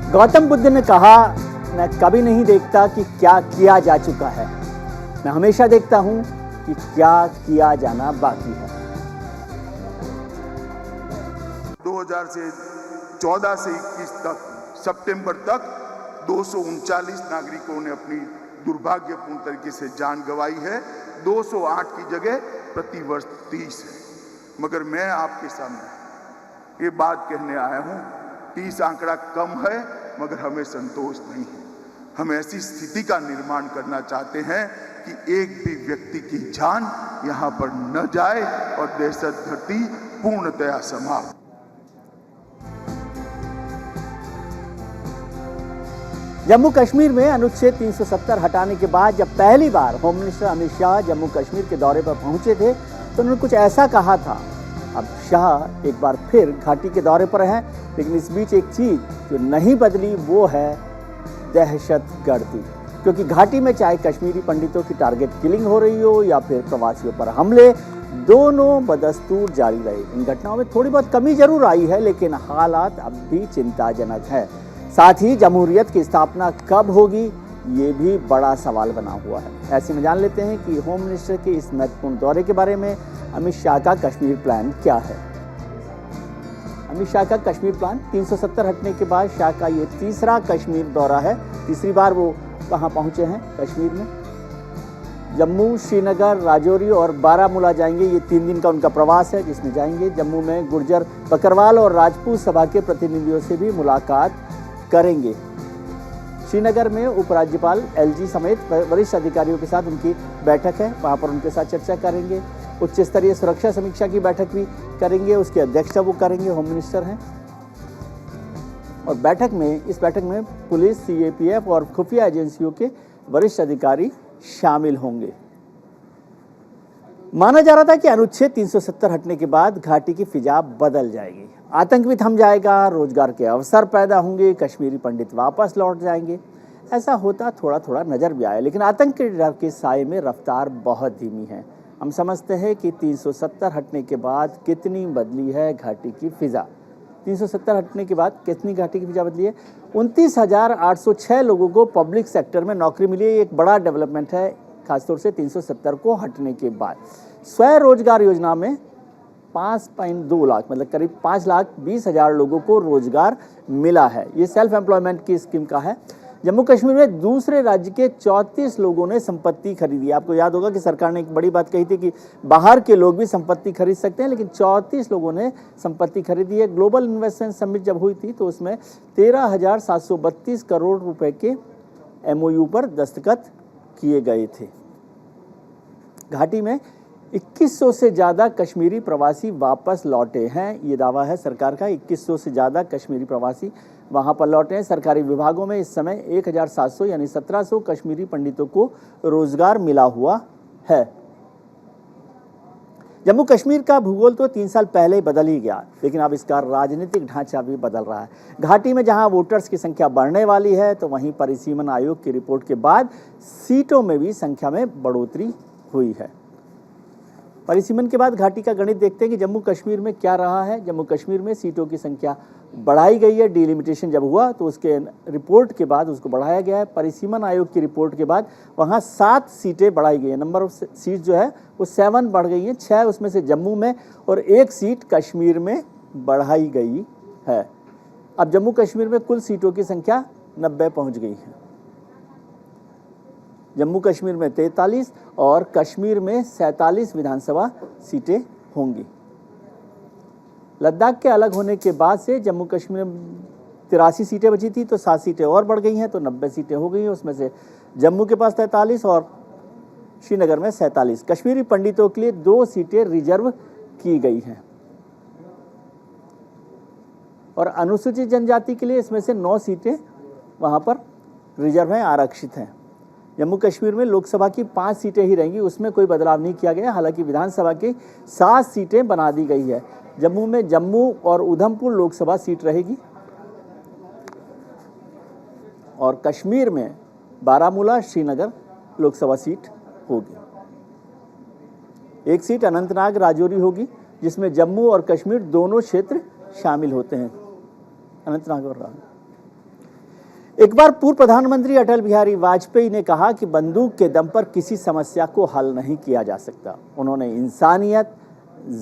गौतम बुद्ध ने कहा, मैं कभी नहीं देखता कि क्या किया जा चुका है, मैं हमेशा देखता हूं कि क्या किया जाना बाकी है। 2014 से 21 तक सितंबर तक 239 नागरिकों ने अपनी दुर्भाग्यपूर्ण तरीके से जान गंवाई है। 208 की जगह प्रतिवर्ष 30 है। मगर मैं आपके सामने ये बात कहने आया हूं, 30 आंकड़ा कम है मगर हमें संतोष नहीं है। हम ऐसी स्थिति का निर्माण करना चाहते हैं कि एक भी व्यक्ति की जान यहां पर न जाए और दहशत धरती पूर्णतया समाप्त। जम्मू कश्मीर में अनुच्छेद 370 हटाने के बाद जब पहली बार होम मिनिस्टर अमित शाह जम्मू कश्मीर के दौरे पर पहुंचे थे तो उन्होंने कुछ ऐसा कहा था। अब शाह एक बार फिर घाटी के दौरे पर हैं, लेकिन इस बीच एक चीज जो नहीं बदली वो है दहशतगर्दी। क्योंकि घाटी में चाहे कश्मीरी पंडितों की टारगेट किलिंग हो रही हो या फिर प्रवासियों पर हमले, दोनों बदस्तूर जारी रहे। इन घटनाओं में थोड़ी बहुत कमी जरूर आई है, लेकिन हालात अब भी चिंताजनक है। साथ ही जमहूरियत की स्थापना कब होगी, ये भी बड़ा सवाल बना हुआ है। ऐसे में जान लेते हैं कि होम मिनिस्टर के इस महत्वपूर्ण दौरे के बारे में अमित शाह का कश्मीर प्लान क्या है। अमित शाह का कश्मीर प्लान 370 हटने के बाद शाह का ये तीसरा कश्मीर दौरा है। तीसरी बार वो वहाँ पहुंचे हैं कश्मीर में। जम्मू, श्रीनगर, राजौरी और बारामूला जाएंगे। ये 3 दिन का उनका प्रवास है, जिसमें जाएंगे जम्मू में गुर्जर, बकरवाल और राजपूत सभा के प्रतिनिधियों से भी मुलाकात करेंगे। श्रीनगर में उपराज्यपाल एलजी समेत वरिष्ठ अधिकारियों के साथ उनकी बैठक है, वहां पर उनके साथ चर्चा करेंगे। उच्च स्तरीय सुरक्षा समीक्षा की बैठक भी करेंगे, उसकी अध्यक्षता वो करेंगे, होम मिनिस्टर हैं। और इस बैठक में पुलिस, सीएपीएफ और खुफिया एजेंसियों के वरिष्ठ अधिकारी शामिल होंगे। माना जा रहा था कि अनुच्छेद 370 हटने के बाद घाटी की फिजा बदल जाएगी, आतंक भी थम जाएगा, रोजगार के अवसर पैदा होंगे, कश्मीरी पंडित वापस लौट जाएंगे। ऐसा होता थोड़ा थोड़ा नजर भी आया, लेकिन आतंक के डर के साए में रफ्तार बहुत धीमी है। हम समझते हैं कि 370 हटने के बाद कितनी बदली है घाटी की फिजा। 370 हटने के बाद कितनी घाटी की फिजा बदली है। 29,806 लोगों को पब्लिक सेक्टर में नौकरी मिली है। ये एक बड़ा डेवलपमेंट है, खासतौर से 370 को हटने के बाद। स्वरोजगार योजना में 5.2 लाख मतलब करीब 5,20,000 लोगों को रोजगार मिला है। ये सेल्फ एम्प्लॉयमेंट की स्कीम का है। जम्मू कश्मीर में दूसरे राज्य के 34 लोगों ने संपत्ति खरीदी। आपको याद होगा कि सरकार ने एक बड़ी बात कही थी कि बाहर के लोग भी संपत्ति खरीद सकते हैं, लेकिन 34 लोगों ने संपत्ति खरीदी है। ग्लोबल इन्वेस्टमेंट समिट जब हुई थी तो उसमें 13,732 करोड़ रुपए के एमओयू पर दस्तखत किए गए थे। घाटी में 2100 से ज़्यादा कश्मीरी प्रवासी वापस लौटे हैं। ये दावा है सरकार का। 2100 से ज़्यादा कश्मीरी प्रवासी वहाँ पर लौटे हैं। सरकारी विभागों में इस समय 1,700 यानी 1700 कश्मीरी पंडितों को रोजगार मिला हुआ है। जम्मू कश्मीर का भूगोल तो 3 साल पहले ही बदल ही गया, लेकिन अब इसका राजनीतिक ढांचा भी बदल रहा है। घाटी में जहां वोटर्स की संख्या बढ़ने वाली है, तो वहीं परिसीमन आयोग की रिपोर्ट के बाद सीटों में भी संख्या में बढ़ोतरी हुई है। परिसीमन के बाद घाटी का गणित देखते हैं कि जम्मू कश्मीर में क्या रहा है। जम्मू कश्मीर में सीटों की संख्या बढ़ाई गई है। डिलिमिटेशन जब हुआ तो उसके रिपोर्ट के बाद उसको बढ़ाया गया है। परिसीमन आयोग की रिपोर्ट के बाद वहाँ 7 सीटें बढ़ाई गई है। नंबर ऑफ सीट जो है वो 7 बढ़ गई हैं। 6 उसमें से जम्मू में और 1 सीट कश्मीर में बढ़ाई गई है। अब जम्मू कश्मीर में कुल सीटों की संख्या 90 पहुँच गई है। जम्मू कश्मीर में 43 और कश्मीर में 47 विधानसभा सीटें होंगी। लद्दाख के अलग होने के बाद से जम्मू कश्मीर में 83 सीटें बची थी, तो 7 सीटें और बढ़ गई हैं, तो 90 सीटें हो गई हैं। उसमें से जम्मू के पास 43 और श्रीनगर में 47। कश्मीरी पंडितों के लिए 2 सीटें रिजर्व की गई हैं और अनुसूचित जनजाति के लिए इसमें से 9 सीटें वहाँ पर रिजर्व हैं, आरक्षित हैं। जम्मू कश्मीर में लोकसभा की 5 सीटें ही रहेंगी, उसमें कोई बदलाव नहीं किया गया। हालांकि विधानसभा की 7 सीटें बना दी गई है। जम्मू में जम्मू और उधमपुर लोकसभा सीट रहेगी और कश्मीर में बारामूला, श्रीनगर लोकसभा सीट होगी। 1 सीट अनंतनाग, राजौरी होगी, जिसमें जम्मू और कश्मीर दोनों क्षेत्र शामिल होते हैं। अनंतनाग और राजौरी एक बार पूर्व प्रधानमंत्री अटल बिहारी वाजपेयी ने कहा कि बंदूक के दम पर किसी समस्या को हल नहीं किया जा सकता। उन्होंने इंसानियत,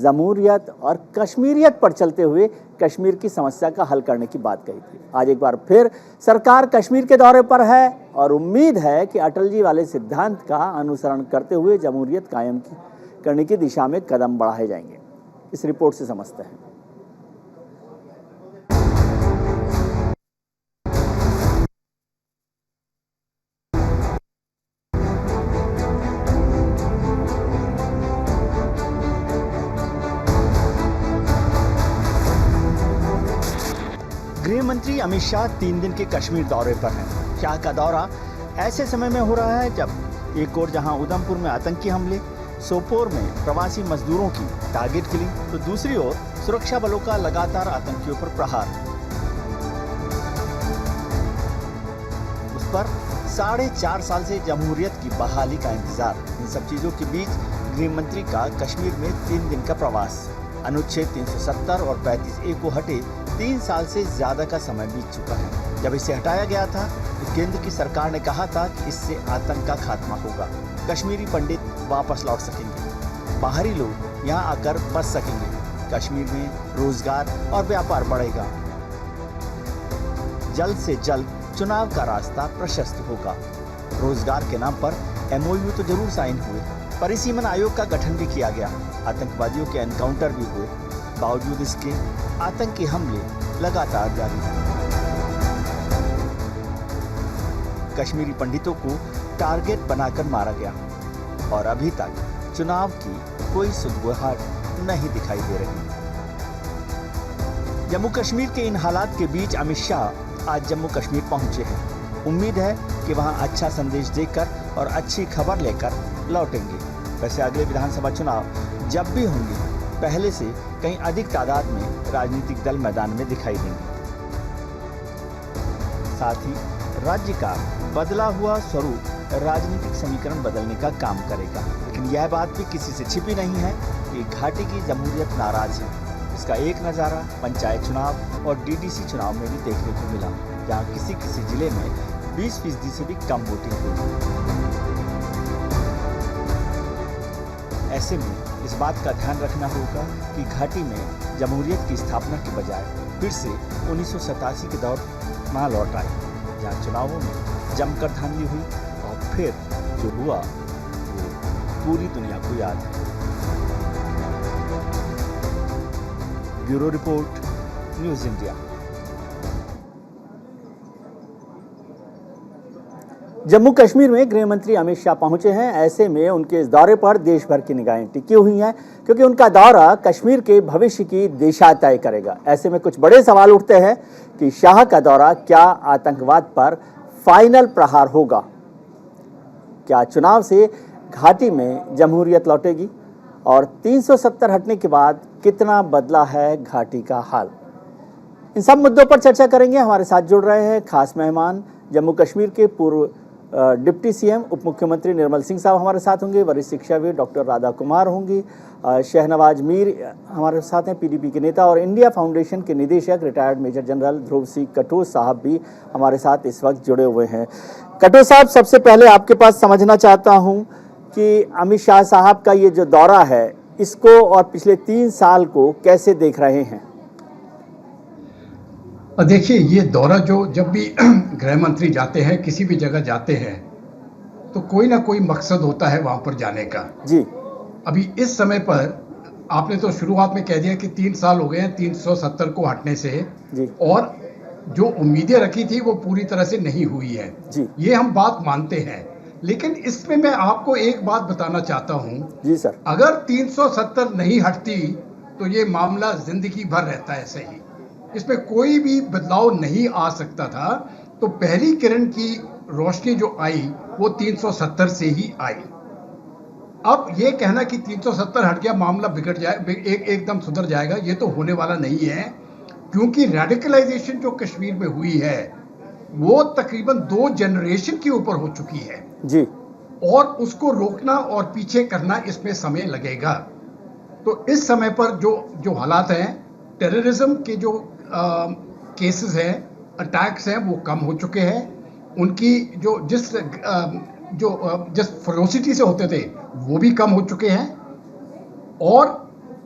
जमहूरियत और कश्मीरियत पर चलते हुए कश्मीर की समस्या का हल करने की बात कही थी। आज एक बार फिर सरकार कश्मीर के दौरे पर है और उम्मीद है कि अटल जी वाले सिद्धांत का अनुसरण करते हुए जमहूरियत कायम करने की दिशा में कदम बढ़ाए जाएंगे। इस रिपोर्ट से समझते हैं। गृह मंत्री अमित शाह 3 दिन के कश्मीर दौरे पर हैं। शाह का दौरा ऐसे समय में हो रहा है जब एक ओर जहां उधमपुर में आतंकी हमले, सोपोर में प्रवासी मजदूरों की टारगेट किलिंग, तो दूसरी ओर सुरक्षा बलों का लगातार आतंकियों पर प्रहार। उस पर 4.5 साल से जमहूरियत की बहाली का इंतजार। इन सब चीजों के बीच गृह मंत्री का कश्मीर में 3 दिन का प्रवास। अनुच्छेद 370 और 35A को हटे 3 साल से ज्यादा का समय बीत चुका है। जब इसे हटाया गया था तो केंद्र की सरकार ने कहा था कि इससे आतंक का खात्मा होगा, कश्मीरी पंडित वापस लौट सकेंगे, बाहरी लोग यहां आकर बस सकेंगे, कश्मीर में रोजगार और व्यापार बढ़ेगा, जल्द से जल्द चुनाव का रास्ता प्रशस्त होगा। रोजगार के नाम पर MOU तो जरूर साइन हुए, परिसीमन आयोग का गठन भी किया गया, आतंकवादियों के एनकाउंटर भी हुए। बावजूद इसके आतंकी हमले लगातार जारी हैं। कश्मीरी पंडितों को टारगेट बनाकर मारा गया और अभी तक चुनाव की कोई सुगबुगाहट नहीं दिखाई दे रही। जम्मू कश्मीर के इन हालात के बीच अमित शाह आज जम्मू कश्मीर पहुंचे हैं। उम्मीद है कि वहां अच्छा संदेश देकर और अच्छी खबर लेकर लौटेंगे। वैसे अगले विधानसभा चुनाव जब भी होंगे, पहले से कहीं अधिक तादाद में राजनीतिक दल मैदान में दिखाई देंगे। साथ ही राज्य का बदला हुआ स्वरूप राजनीतिक समीकरण बदलने का काम करेगा। लेकिन यह बात भी किसी से छिपी नहीं है कि घाटी की जमहूरियत नाराज है। इसका एक नज़ारा पंचायत चुनाव और DDC चुनाव में भी देखने को मिला, जहां किसी किसी जिले में 20% से भी कम वोटिंग हुई। ऐसे में इस बात का ध्यान रखना होगा कि घाटी में जमहूरियत की स्थापना के बजाय फिर से 1987 के दौर ना लौट आए, जहाँ चुनावों में जमकर धांधली हुई और फिर जो हुआ वो पूरी दुनिया को याद है। Bureau report, news India. Jammu Kashmir में गृह मंत्री अमित शाह पहुंचे हैं। ऐसे में उनके इस दौरे पर देश भर की निगाहें टिकी हुई हैं, क्योंकि उनका दौरा कश्मीर के भविष्य की दिशा तय करेगा। ऐसे में कुछ बड़े सवाल उठते हैं कि शाह का दौरा क्या आतंकवाद पर फाइनल प्रहार होगा? क्या चुनाव से घाटी में जमहूरियत लौटेगी? और 370 हटने के बाद कितना बदला है घाटी का हाल? इन सब मुद्दों पर चर्चा करेंगे। हमारे साथ जुड़ रहे हैं खास मेहमान, जम्मू कश्मीर के पूर्व डिप्टी CM उप मुख्यमंत्री निर्मल सिंह साहब हमारे साथ होंगे, वरिष्ठ शिक्षाविद डॉक्टर राधा कुमार होंगी, शहनवाज मीर हमारे साथ हैं, PDP के नेता, और इंडिया फाउंडेशन के निदेशक रिटायर्ड मेजर जनरल ध्रुव सिंह कटोच साहब भी हमारे साथ इस वक्त जुड़े हुए हैं। कटोच साहब, सबसे पहले आपके पास समझना चाहता हूं कि अमित शाह साहब का ये जो दौरा है, इसको और पिछले 3 साल को कैसे देख रहे हैं? देखिए, ये दौरा जो जब भी गृह मंत्री जाते हैं, किसी भी जगह जाते हैं, तो कोई ना कोई मकसद होता है वहां पर जाने का। जी, अभी इस समय पर आपने तो शुरुआत में कह दिया कि 3 साल हो गए हैं 370 को हटने से जी, और जो उम्मीदें रखी थी वो पूरी तरह से नहीं हुई है जी, ये हम बात मानते हैं। लेकिन इसमें मैं आपको एक बात बताना चाहता हूं, जी सर, अगर 370 नहीं हटती तो ये मामला जिंदगी भर रहता है सही, इसमें कोई भी बदलाव नहीं आ सकता था। तो पहली किरण की रोशनी जो आई वो 370 से ही आई। अब ये कहना कि 370 हट गया मामला बिगड़ जाए, एकदम सुधर जाएगा, ये तो होने वाला नहीं है, क्योंकि रेडिकलाइजेशन जो कश्मीर में हुई है वो तकरीबन 2 जनरेशन के ऊपर हो चुकी है जी, और उसको रोकना और पीछे करना इसमें समय लगेगा। तो इस समय पर जो हालात हैं, टेररिज्म के जो केसेस हैं अटैक्स हैं वो कम हो चुके हैं, उनकी जिस फेरोसिटी से होते थे वो भी कम हो चुके हैं, और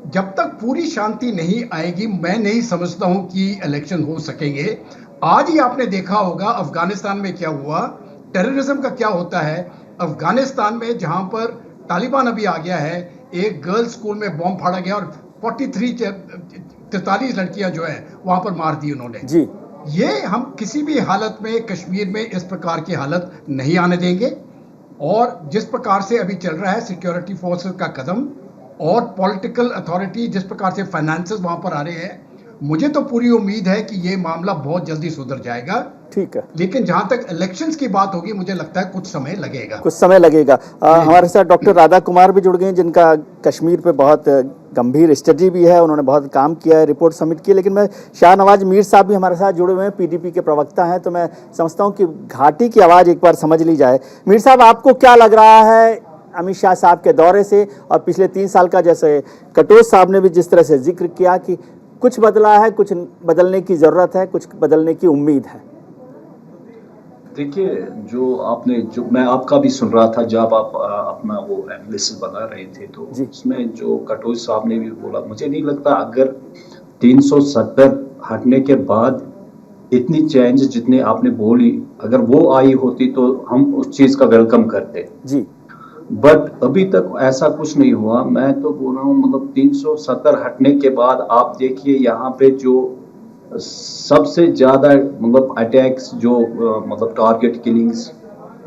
जब तक पूरी शांति नहीं आएगी मैं नहीं समझता हूं कि इलेक्शन हो सकेंगे। आज ही आपने देखा होगा अफगानिस्तान में क्या हुआ, टेररिज्म का क्या होता है। अफगानिस्तान में जहां पर तालिबान अभी आ गया है, एक गर्ल्स स्कूल में बॉम्ब फाड़ा गया और 43 लड़कियां जो है वहां पर मार दी उन्होंने जी। ये हम किसी भी हालत में कश्मीर में इस प्रकार की हालत नहीं आने देंगे, और जिस प्रकार से अभी चल रहा है सिक्योरिटी फोर्सेस का कदम और पॉलिटिकल अथॉरिटी, जिस प्रकार से फाइनेंसेस वहां पर आ रहे हैं, मुझे तो पूरी उम्मीद है कि ये मामला बहुत जल्दी सुधर जाएगा। ठीक है, लेकिन जहां तक इलेक्शंस की बात होगी मुझे लगता है कुछ समय लगेगा। कुछ समय लगेगा। हमारे साथ डॉक्टर राधा कुमार भी जुड़ गए हैं, जिनका कश्मीर पे बहुत गंभीर स्टडी भी है, उन्होंने बहुत काम किया है, रिपोर्ट सबमिट की है। लेकिन मैं शाहनवाज मीर साहब भी हमारे साथ जुड़े हुए हैं, पीडीपी के प्रवक्ता हैं, तो मैं समझता हूँ कि घाटी की आवाज़ एक बार समझ ली जाए। मीर साहब, आपको क्या लग रहा है अमित शाह साहब के दौरे से, और पिछले 3 साल का, जैसे कटोच साहब ने भी जिस तरह से जिक्र किया कि कुछ बदला है, कुछ बदलने की ज़रूरत है, कुछ बदलने की उम्मीद है? देखिए, जो मैं आपका भी सुन रहा था जब आप अपना वो एनालिसिस बना रहे थे, तो उसमें जो कटोच साहब ने भी बोला, मुझे नहीं लगता अगर 370 हटने के बाद इतनी चेंज जितने आपने बोली अगर वो आई होती तो हम उस चीज का वेलकम करते जी। बट अभी तक ऐसा कुछ नहीं हुआ। मैं तो बोल रहा हूँ, मतलब 370 हटने के बाद आप देखिए यहाँ पे जो सबसे ज्यादा मतलब अटैक्स, जो मतलब target killings,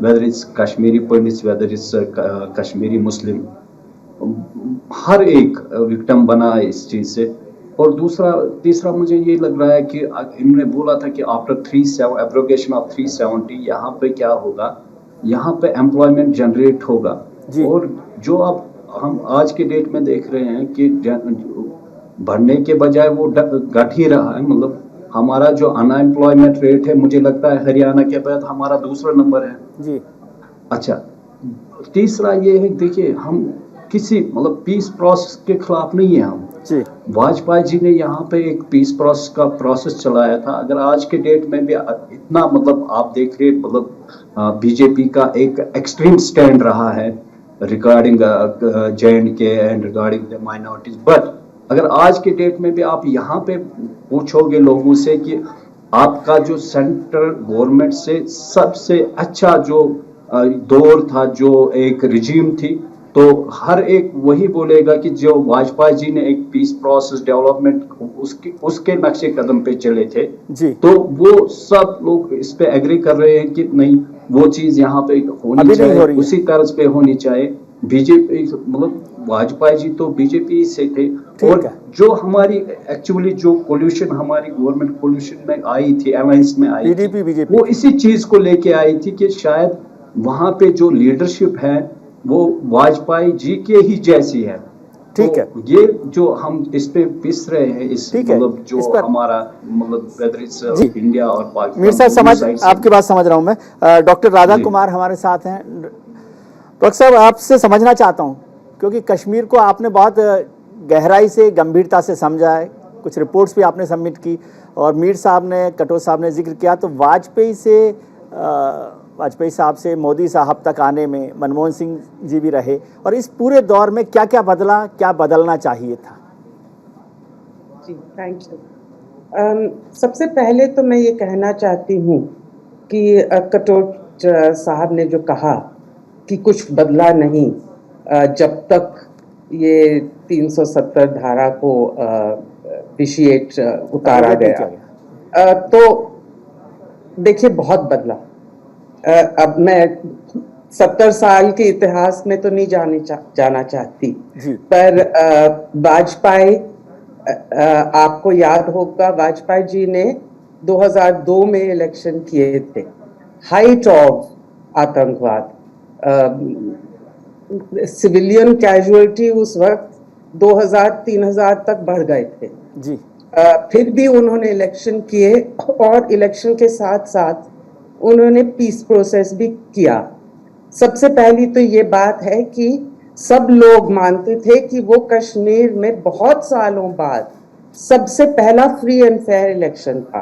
whether it's Kashmiri Pandits, whether it's Kashmiri Muslim, हर एक विक्टिम बना है इस चीज से। और तीसरा मुझे ये लग रहा है कि इन्होंने बोला था कि आफ्टर एब्रोगेशन ऑफ 370 यहाँ पे क्या होगा, यहाँ पे एम्प्लॉयमेंट जनरेट होगा। और जो अब हम आज के डेट में देख रहे हैं कि बढ़ने के बजाय वो घट ही रहा है। मतलब हमारा जो अनएम्प्लॉयमेंट रेट है, मुझे लगता है हरियाणा के बाद हमारा दूसरा नंबर है जी। अच्छा, तीसरा ये है, देखिए हम किसी मतलब पीस प्रोसेस के खिलाफ नहीं है हम जी। वाजपेयी जी ने यहाँ पे एक पीस प्रोसेस का प्रोसेस चलाया था। अगर आज के डेट में भी इतना मतलब आप देख रहे, मतलब बीजेपी का एक एक्सट्रीम स्टैंड रहा है regarding J&K and regarding the minorities, but अगर आज के डेट में भी आप यहाँ पे पूछोगे लोगों से कि आपका जो सेंट्रल गवर्नमेंट से सबसे अच्छा जो दौर था, जो एक रिजीम थी, तो हर एक वही बोलेगा कि जो वाजपेयी जी ने एक पीस प्रोसेस डेवलपमेंट उसके नक्शे कदम पे चले थे जी। तो वो सब लोग इस पे एग्री कर रहे हैं कि नहीं, वो चीज यहाँ पे होनी चाहिए, उसी तर्ज पे होनी चाहिए। बीजेपी मतलब वाजपेयी जी तो बीजेपी से थे, और जो हमारी एक्चुअली जो कोल्यूशन हमारी गवर्नमेंट कोल्यूशन में आई थी, अलायंस में आई थी, वो इसी चीज को लेके आई थी कि शायद वहां पे जो लीडरशिप है वो वाजपेयी जी के ही जैसी है। ठीक है, तो ये जो हम इस पे पिस रहे हैं, इस मतलब जो हमारा मतलब इंडिया और पाकिस्तान, मीर साहब आपकी बात समझ रहा हूं मैं। डॉक्टर राधा कुमार हमारे साथ हैं। डॉक्टर साहब, आपसे समझना चाहता हूं, क्योंकि कश्मीर को आपने बहुत गहराई से, गंभीरता से समझा है, कुछ रिपोर्ट्स भी आपने सबमिट की, और मीर साहब ने, कटोच साहब ने जिक्र किया, तो वाजपेयी साहब से मोदी साहब तक आने में मनमोहन सिंह जी भी रहे, और इस पूरे दौर में क्या क्या बदला, क्या बदलना चाहिए था? जी, थैंक यू। सबसे पहले तो मैं ये कहना चाहती हूँ कि कटोच साहब ने जो कहा कि कुछ बदला नहीं जब तक ये 370 धारा को विशिएट उतारा गया, तो देखिए बहुत बदला। अब मैं 70 साल के इतिहास में तो नहीं जाना चाहती, पर वाजपेयी, आपको याद होगा वाजपेयी जी ने 2002 में इलेक्शन किए थे, हाइट ऑफ आतंकवाद, सिविलियन कैजुअलिटी उस वक्त 2000-3000 तक बढ़ गए थे जी। फिर भी उन्होंने इलेक्शन किए, और इलेक्शन के साथ साथ उन्होंने पीस प्रोसेस भी किया। सबसे पहली तो ये बात है कि सब लोग मानते थे कि वो कश्मीर में बहुत सालों बाद सबसे पहला फ्री एंड फेयर इलेक्शन था।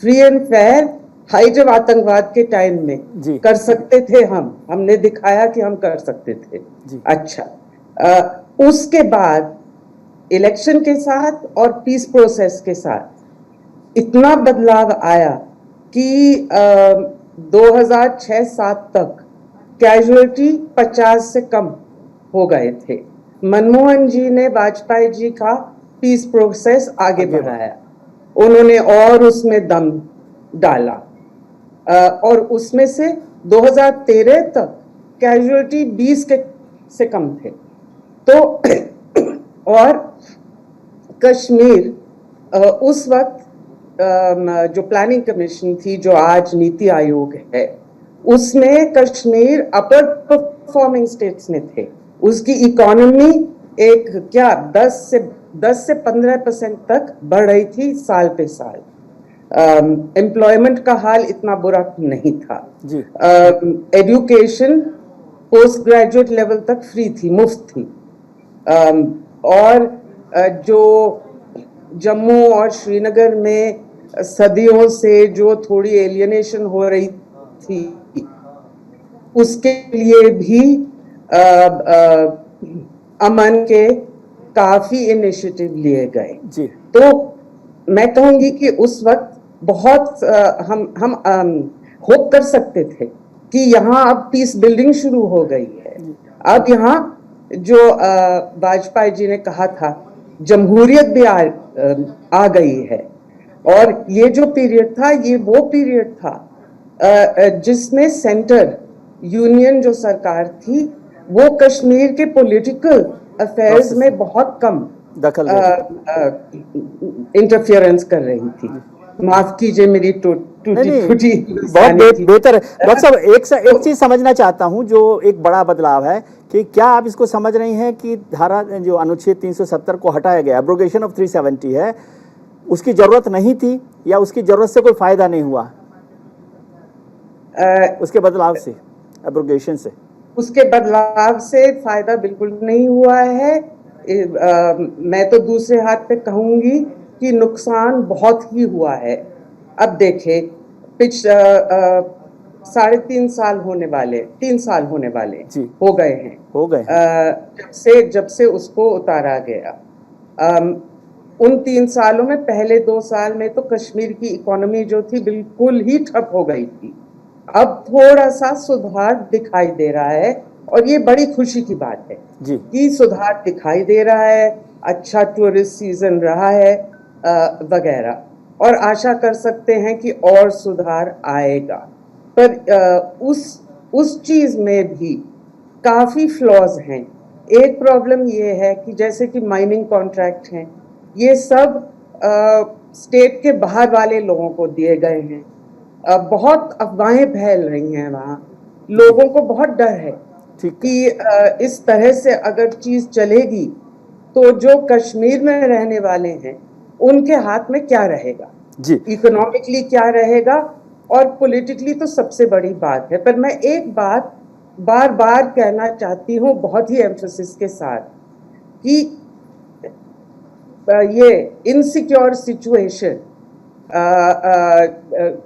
Free and fair height of आतंकवाद के टाइम जी। में कर सकते थे हमने दिखाया कि हम कर सकते थे। जी। अच्छा, उसके बाद इलेक्शन के साथ और पीस प्रोसेस के साथ इतना बदलाव आया कि 2006-07 तक कैजुअलिटी 50 से कम हो गए थे। मनमोहन जी ने वाजपेयी जी का पीस प्रोसेस आगे बढ़ाया, उन्होंने और उसमें दम डाला और उसमें से 2013 तक कैजुअलिटी 20 से कम थे। तो और कश्मीर उस वक्त जो प्लानिंग कमीशन थी, जो आज नीति आयोग है, उसमें कश्मीर अपर परफॉर्मिंग स्टेट्स में थे। उसकी इकोनॉमी एक 10 से 15% तक बढ़ रही थी साल पे साल। एम्प्लॉयमेंट का हाल इतना बुरा नहीं था। एजुकेशन पोस्ट ग्रेजुएट लेवल तक फ्री थी, मुफ्त थी। और जो जम्मू और श्रीनगर में सदियों से जो थोड़ी एलियनेशन हो रही थी, उसके लिए भी अमन के काफी इनिशिएटिव लिए गए। तो मैं कहूंगी कि उस वक्त बहुत हम होप कर सकते थे कि यहाँ अब पीस बिल्डिंग शुरू हो गई है। अब यहाँ जो वाजपेयी जी ने कहा था, जमहूरियत भी आ गई है। और ये जो पीरियड था, ये वो पीरियड था जिसमें सेंटर यूनियन जो सरकार थी, वो कश्मीर के पॉलिटिकल अफेयर्स में बहुत कम दखल इंटरफेरेंस कर रही थी। माफ कीजिए मेरी टूटी बहुत बेहतर है। डॉक्टर साहब, एक चीज समझना चाहता हूं, जो एक बड़ा बदलाव है कि क्या आप इसको समझ रही हैं कि धारा जो अनुच्छेद 370 को हटाया गया, एब्रोगेशन ऑफ 370 है, उसकी जरूरत नहीं थी या उसकी जरूरत से कोई फायदा नहीं हुआ? उसके बदलाव से, एब्रोगेशन से, उसके बदलाव से फायदा बिल्कुल नहीं हुआ है। मैं तो दूसरे हाथ पे कहूंगी कि नुकसान बहुत ही हुआ है। अब देखे, 3.5 साल होने वाले, 3 साल होने वाले हो गए हैं जब से उसको उतारा गया। उन 3 सालों में पहले 2 साल में तो कश्मीर की इकोनॉमी जो थी बिल्कुल ही ठप हो गई थी। अब थोड़ा सा सुधार दिखाई दे रहा है और ये बड़ी खुशी की बात है कि सुधार दिखाई दे रहा है। अच्छा टूरिस्ट सीजन रहा है वगैरह, और आशा कर सकते हैं कि और सुधार आएगा। पर उस चीज में भी काफी फ्लॉज हैं। एक प्रॉब्लम ये है कि जैसे कि माइनिंग कॉन्ट्रैक्ट हैं, ये सब स्टेट के बाहर वाले लोगों को दिए गए हैं। बहुत अफवाहें फैल रही हैं वहाँ, लोगों को बहुत डर है कि इस तरह से अगर चीज चलेगी तो जो कश्मीर में रहने वाले हैं उनके हाथ में क्या रहेगा, इकोनॉमिकली क्या रहेगा, और पॉलिटिकली तो सबसे बड़ी बात है। पर मैं एक बात बार बार कहना चाहती हूँ बहुत ही एम्फेसिस के साथ कि ये इनसिक्योर सिचुएशन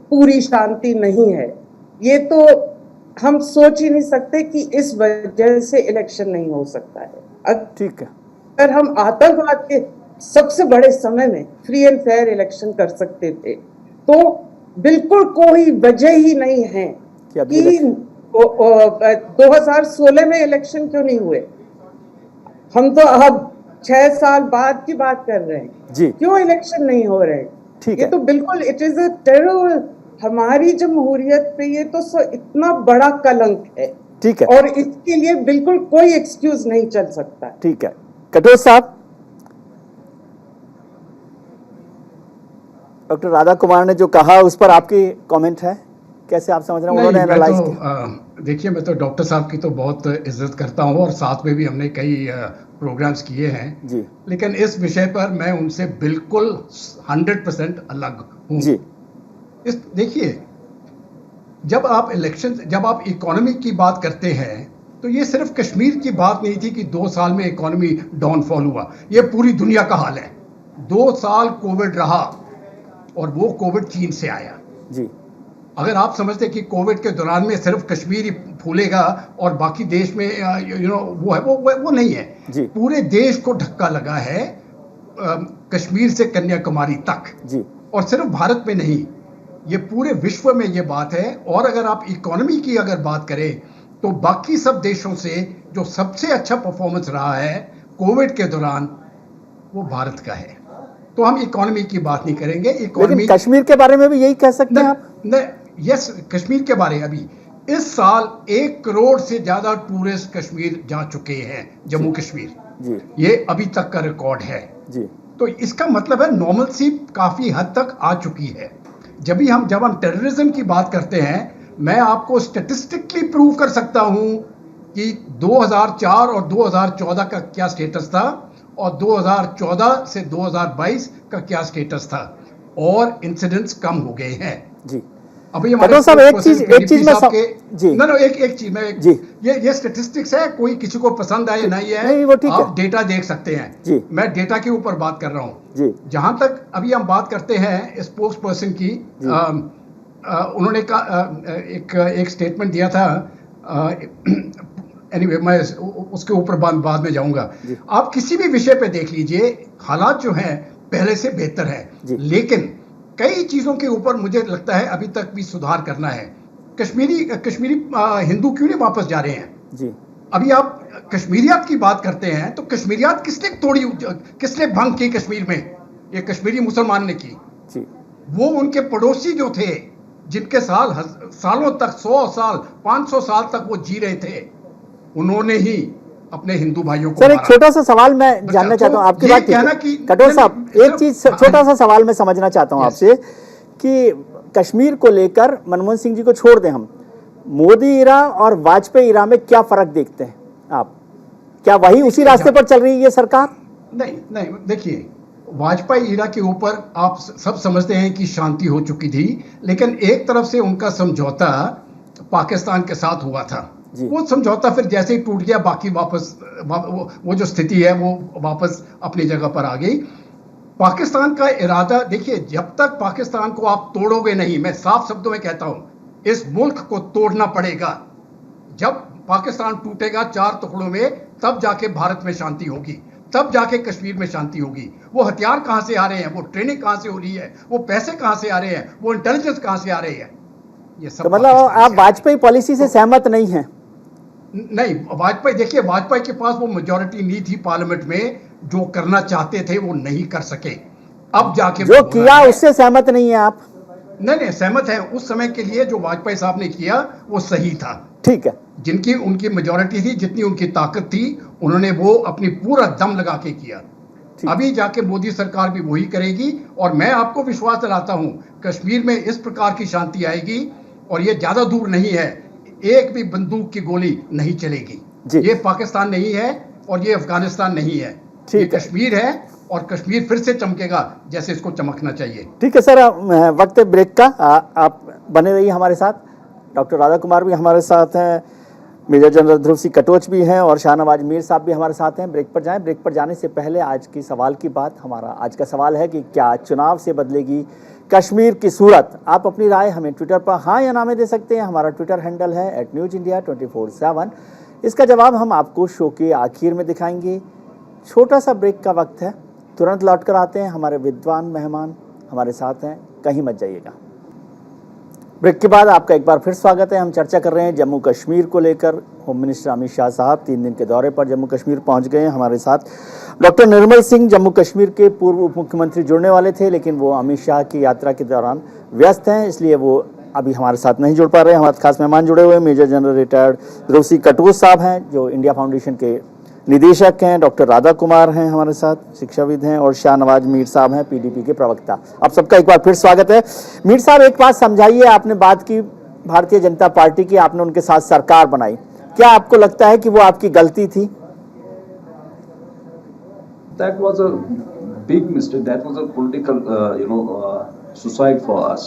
पूरी शांति नहीं है। ये तो हम सोच ही नहीं सकते कि इस वजह से इलेक्शन नहीं हो सकता है। ठीक है, अगर हम आतंकवाद के सबसे बड़े समय में फ्री एंड फेयर इलेक्शन कर सकते थे, तो बिल्कुल कोई वजह ही नहीं है कि 2016 में इलेक्शन क्यों नहीं हुए। हम तो अब 6 साल बाद की बात कर रहे हैं, क्यों इलेक्शन नहीं हो रहे? ये तो बिल्कुल इट इज अ टेरर, हमारी जमहूरियत पे ये तो इतना बड़ा कलंक है। ठीक है, और इसके लिए बिल्कुल कोई एक्सक्यूज नहीं चल सकता। ठीक है, कटोच साहब, डॉक्टर राधा कुमार ने जो कहा उस पर आपकी कमेंट है, कैसे आप समझ रहे हैं? उन्होंने एनालाइज किया। देखिए, मैं तो डॉक्टर साहब की तो बहुत इज्जत करता हूँ और साथ में भी हमने कई प्रोग्राम्स किए हैं जी, लेकिन इस विषय पर मैं उनसे बिल्कुल 100% अलग हूँ जी। देखिए, जब आप इकोनॉमी की बात करते हैं तो ये सिर्फ कश्मीर की बात नहीं थी कि 2 साल में इकोनॉमी डाउनफॉल हुआ। ये पूरी दुनिया का हाल है। 2 साल कोविड रहा और वो कोविड चीन से आया। जी अगर आप समझते कि कोविड के दौरान में सिर्फ कश्मीर ही फूलेगा और बाकी देश में वो नहीं है। जी। पूरे देश को धक्का लगा है कश्मीर से कन्याकुमारी तक। जी। और सिर्फ भारत में नहीं, ये पूरे विश्व में ये बात है। और अगर आप इकोनॉमी की अगर बात करें तो बाकी सब देशों से जो सबसे अच्छा परफॉर्मेंस रहा है कोविड के दौरान वो भारत का है। तो हम इकोनॉमी की बात नहीं करेंगे। लेकिन कश्मीर के बारे में भी यही कह सकते हैं आप? यस, कश्मीर के बारे अभी इस साल 1 करोड़ से ज्यादा टूरिस्ट कश्मीर जा चुके हैं, जम्मू कश्मीर। जी। ये अभी तक का रिकॉर्ड है। जी। तो इसका मतलब है नॉर्मलसी काफी हद तक आ चुकी है। जब हम टेररिज्म की बात करते हैं, मैं आपको स्टैटिस्टिकली प्रूव कर सकता हूं कि 2004 और 2014 का क्या स्टेटस था और 2014 से 2022 का क्या स्टेटस था, और इंसिडेंट्स कम हो गए हैं। जी। अभी हमारे साहब एक चीज मैं ये स्टैटिस्टिक्स है, कोई किसी को पसंद आए नहीं है, नहीं, वो ठीक है। आप डेटा देख सकते हैं। जी। मैं डेटा के ऊपर बात कर रहा हूँ। जी। जहां तक अभी हम बात करते हैं स्पोक्स पर्सन की, उन्होंने एक स्टेटमेंट दिया था। एनीवे, मैं उसके ऊपर बाद में जाऊंगा। आप किसी भी विषय पे देख लीजिए, हालात जो हैं पहले से बेहतर है, लेकिन कई चीजों के ऊपर मुझे लगता है अभी तक भी सुधार करना है। कश्मीरी हिंदू क्यों नहीं वापस जा रहे हैं? जी। अभी आप कश्मीरियत की बात करते हैं तो कश्मीरियत किसने तोड़ी, किसने भंग की कश्मीर में? ये कश्मीरी मुसलमान ने की। जी। वो उनके पड़ोसी जो थे, जिनके सालों तक 100 साल 500 साल तक वो जी रहे थे, उन्होंने ही अपने हिंदू भाइयों को। सर, एक छोटा सा सवाल मैं जानना चाहता हूं आपकी बात। कटोच साहब, एक चीज छोटा सा सवाल मैं समझना चाहता हूं आपसे कि कश्मीर को लेकर मनमोहन सिंह जी को छोड़ दें, हम मोदी इरा और वाजपेयी इरा में क्या फर्क देखते हैं आप? क्या वही उसी रास्ते पर चल रही है सरकार? नहीं, देखिए, वाजपेयी इरा के ऊपर आप सब समझते हैं कि शांति हो चुकी थी, लेकिन एक तरफ से उनका समझौता पाकिस्तान के साथ हुआ था। वो समझौता फिर जैसे ही टूट गया, बाकी वापस वो जो स्थिति है वो वापस अपनी जगह पर आ गई। पाकिस्तान का इरादा देखिए, जब तक पाकिस्तान को आप तोड़ोगे नहीं, मैं साफ शब्दों में कहता हूं, इस मुल्क को तोड़ना पड़ेगा। जब पाकिस्तान टूटेगा 4 टुकड़ों में, तब जाके भारत में शांति होगी, तब जाके कश्मीर में शांति होगी। वो हथियार कहां से आ रहे हैं, वो ट्रेनिंग कहां से हो रही है, वो पैसे कहां से आ रहे हैं, वो इंटेलिजेंस कहां से आ रही है, ये सब। तो मतलब आप वाजपेयी पॉलिसी से सहमत नहीं हैं? नहीं, वाजपेयी, देखिए, वाजपेयी के पास वो मेजॉरिटी नहीं थी पार्लियामेंट में, जो करना चाहते थे वो नहीं कर सके। अब जाके जो किया उससे सहमत नहीं है आप? नहीं, सहमत है। उस समय के लिए जो वाजपेयी साहब ने किया वो सही था। ठीक है। जिनकी उनकी मेजॉरिटी थी, जितनी उनकी ताकत थी, उन्होंने वो अपनी पूरा दम लगा के किया। अभी जाके मोदी सरकार भी वही करेगी, और मैं आपको विश्वास दिलाता हूं कश्मीर में इस प्रकार की शांति आएगी, और ये ज्यादा दूर नहीं है, एक भी बंदूक की गोली नहीं चलेगी। ये पाकिस्तान नहीं है और ये अफगानिस्तान नहीं है, ये कश्मीर है, और कश्मीर फिर से चमकेगा जैसे इसको चमकना चाहिए। ठीक है सर, वक्त है ब्रेक का, आप बने रहिए हमारे साथ। डॉक्टर राधा कुमार भी हमारे साथ हैं, मेजर जनरल ध्रुव सिंह कटोच भी हैं, और शाहनवाज मीर साहब भी हमारे साथ हैं। ब्रेक पर जाएं। ब्रेक पर जाने से पहले आज की सवाल की बात, हमारा आज का सवाल है कि क्या चुनाव से बदलेगी कश्मीर की सूरत? आप अपनी राय हमें ट्विटर पर हाँ या ना में दे सकते हैं। हमारा ट्विटर हैंडल है @newsindia24/7। इसका जवाब हम आपको शो के आखिर में दिखाएंगे। छोटा सा ब्रेक का वक्त है, तुरंत लौट कर आते हैं। हमारे विद्वान मेहमान हमारे साथ हैं, कहीं मत जाइएगा। ब्रेक के बाद आपका एक बार फिर स्वागत है। हम चर्चा कर रहे हैं जम्मू कश्मीर को लेकर। होम मिनिस्टर अमित शाह साहब 3 दिन के दौरे पर जम्मू कश्मीर पहुंच गए हैं। हमारे साथ डॉक्टर निर्मल सिंह, जम्मू कश्मीर के पूर्व उप मुख्यमंत्री, जुड़ने वाले थे, लेकिन वो अमित शाह की यात्रा के दौरान व्यस्त हैं, इसलिए वो अभी हमारे साथ नहीं जुड़ पा रहे हैं। हमारे खास मेहमान जुड़े हुए मेजर जनरल रिटायर्ड ध्रुव सिंह कटोच साहब हैं, जो इंडिया फाउंडेशन के निदेशक हैं। डॉक्टर राधा कुमार हैं हमारे साथ, शिक्षाविद हैं, और शाहनवाज मीर साहब हैं, पीडीपी के प्रवक्ता। आप सबका एक बार फिर स्वागत है। मीर साहब, एक बात समझाइए, आपने बात की भारतीय जनता पार्टी की, आपने उनके साथ सरकार बनाई, क्या आपको लगता है कि वो आपकी गलती थी? That was a big mistake. That was a political, suicide for us.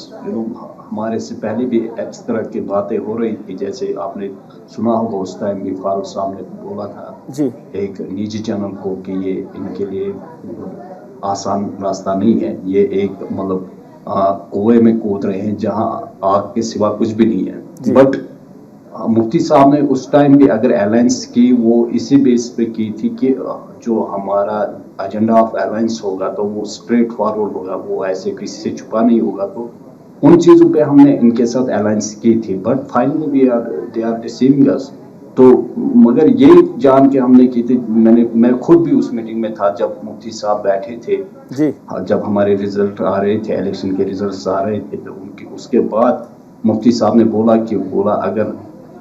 हमारे से पहले भी इस तरह की बातें हो रही थी, जैसे आपने सुना होगा उस टाइम भी फारूक साहब ने बोला था जी एक निजी चैनल को कि ये इनके लिए आसान रास्ता नहीं है, ये एक मतलब कुएं में कूद रहे हैं जहां आग के सिवा कुछ भी नहीं जी। है। बट मुफ्ती साहब ने उस टाइम भी अगर अलायंस की, वो इसी बेस पे की थी कि जो हमारा एजेंडा ऑफ अलायंस होगा तो वो स्ट्रेट फॉरवर्ड होगा, वो ऐसे किसी से छुपा नहीं होगा। तो उन चीजों पे हमने इनके साथ अलायंस की थी, but finally they are deceiving us. तो मगर ये जान के हमने की थी, मैं खुद भी उस मीटिंग में था जब मुफ्ती साहब बैठे थे जी जब हमारे रिजल्ट आ रहे थे, इलेक्शन के रिजल्ट्स आ रहे थे, तो उसके बाद मुफ्ती साहब ने बोला अगर